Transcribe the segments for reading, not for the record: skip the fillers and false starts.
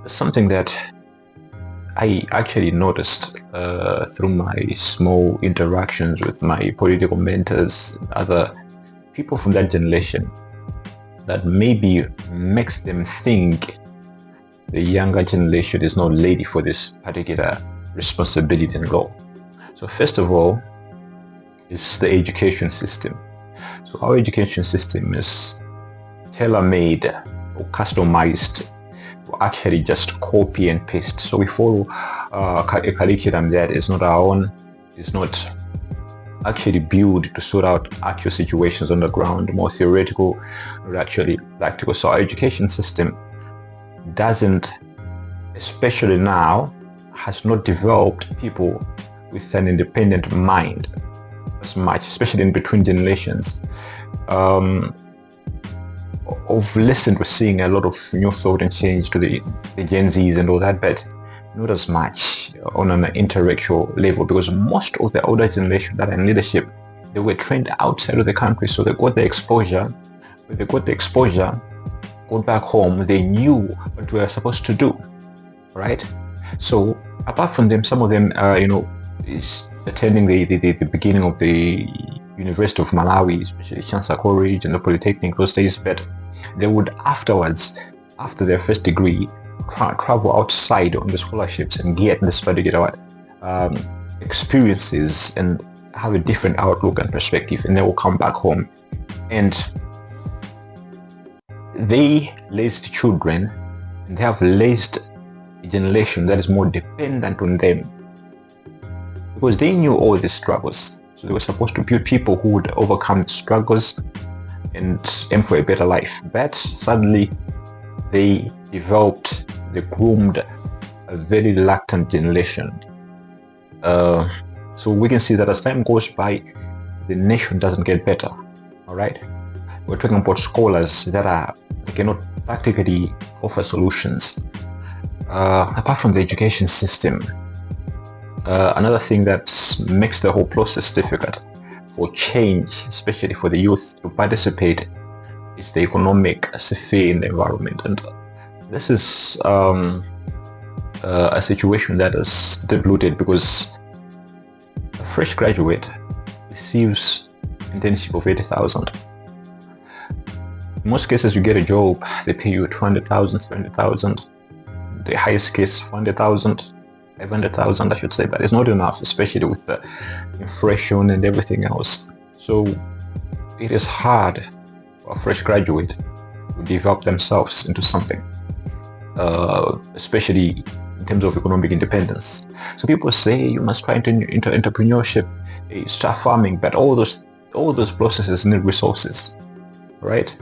something that I actually noticed through my small interactions with my political mentors, other people from that generation, that maybe makes them think the younger generation is not ready for this particular responsibility and goal. So first of all, is the education system. So our education system is tailor-made or customized to actually just copy and paste. So we follow a curriculum that is not our own, is not actually built to sort out actual situations on the ground, more theoretical, not actually practical. So our education system doesn't, especially now, has not developed people with an independent mind as much, especially in between generations. Of listen, we're seeing a lot of new thought and change to the Gen Zs and all that, but not as much on an intellectual level, because most of the older generation that are in leadership, they were trained outside of the country, so they got the exposure. When they got the exposure, got back home, they knew what we were supposed to do, right? So apart from them, some of them, is attending the beginning of the University of Malawi, especially Chancellor College and the Polytechnic those days, but they would afterwards, after their first degree, travel outside on the scholarships and get this particular experiences and have a different outlook and perspective, and they will come back home and they raised children, and they have raised a generation that is more dependent on them, because they knew all these struggles. So they were supposed to build people who would overcome the struggles and aim for a better life. But suddenly they groomed a very reluctant generation. So we can see that as time goes by, the nation doesn't get better. All right, we're talking about scholars that cannot practically offer solutions. Apart from the education system, another thing that makes the whole process difficult for change, especially for the youth to participate, is the economic sphere in the environment. And this is a situation that is diluted, because a fresh graduate receives internship of 80,000. In most cases, you get a job, they pay you 200,000, 300,000. The highest case, 400,000. 500,000, I should say, but it's not enough, especially with the inflation and everything else. So it is hard for a fresh graduate to develop themselves into something, especially in terms of economic independence. So people say you must try into entrepreneurship, start farming, but all those processes need resources, right?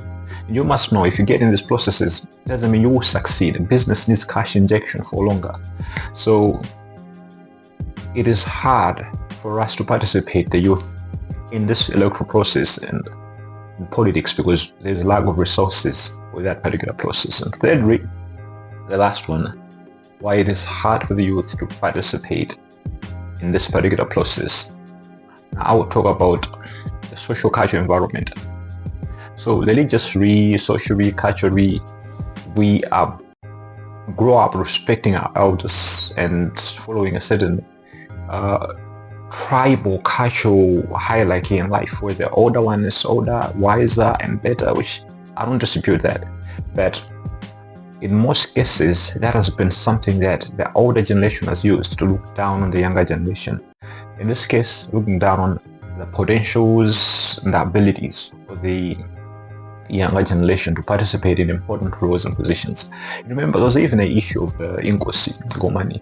You must know, if you get in these processes, it doesn't mean you will succeed. Business needs cash injection for longer. So it is hard for us to participate, the youth, in this electoral process and in politics, because there's a lack of resources for that particular process. And thirdly, the last one, why it is hard for the youth to participate in this particular process. Now, I will talk about the social cultural environment. So religiously, socially, culturally, we grow up respecting our elders and following a certain tribal cultural hierarchy in life, where the older one is older, wiser, and better, which I don't dispute that. But in most cases, that has been something that the older generation has used to look down on the younger generation. In this case, looking down on the potentials and the abilities of the younger generation to participate in important roles and positions. Remember, there was even an issue of the inkosi, Gomani.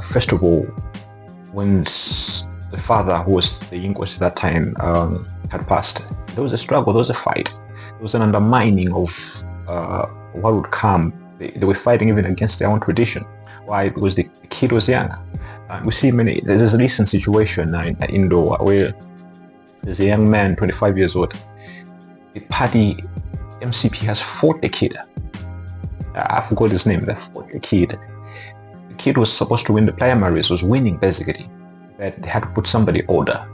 First of all, when the father, who was the inkosi at that time, had passed, there was a struggle, there was a fight. There was an undermining of what would come. They were fighting even against their own tradition. Why? Because the kid was young. We see there's a recent situation in Indo where there's a young man, 25 years old. The party MCP has fought the kid. I forgot his name. They fought the kid. The kid was supposed to win the primaries, was winning basically, but they had to put somebody older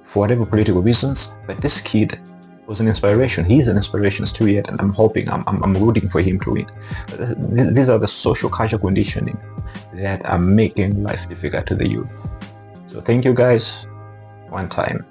for whatever political reasons. But this kid was an inspiration. He's an inspiration still yet, and I'm hoping, I'm rooting for him to win. But these are the social cultural conditioning that are making life difficult to the youth. So thank you guys one time.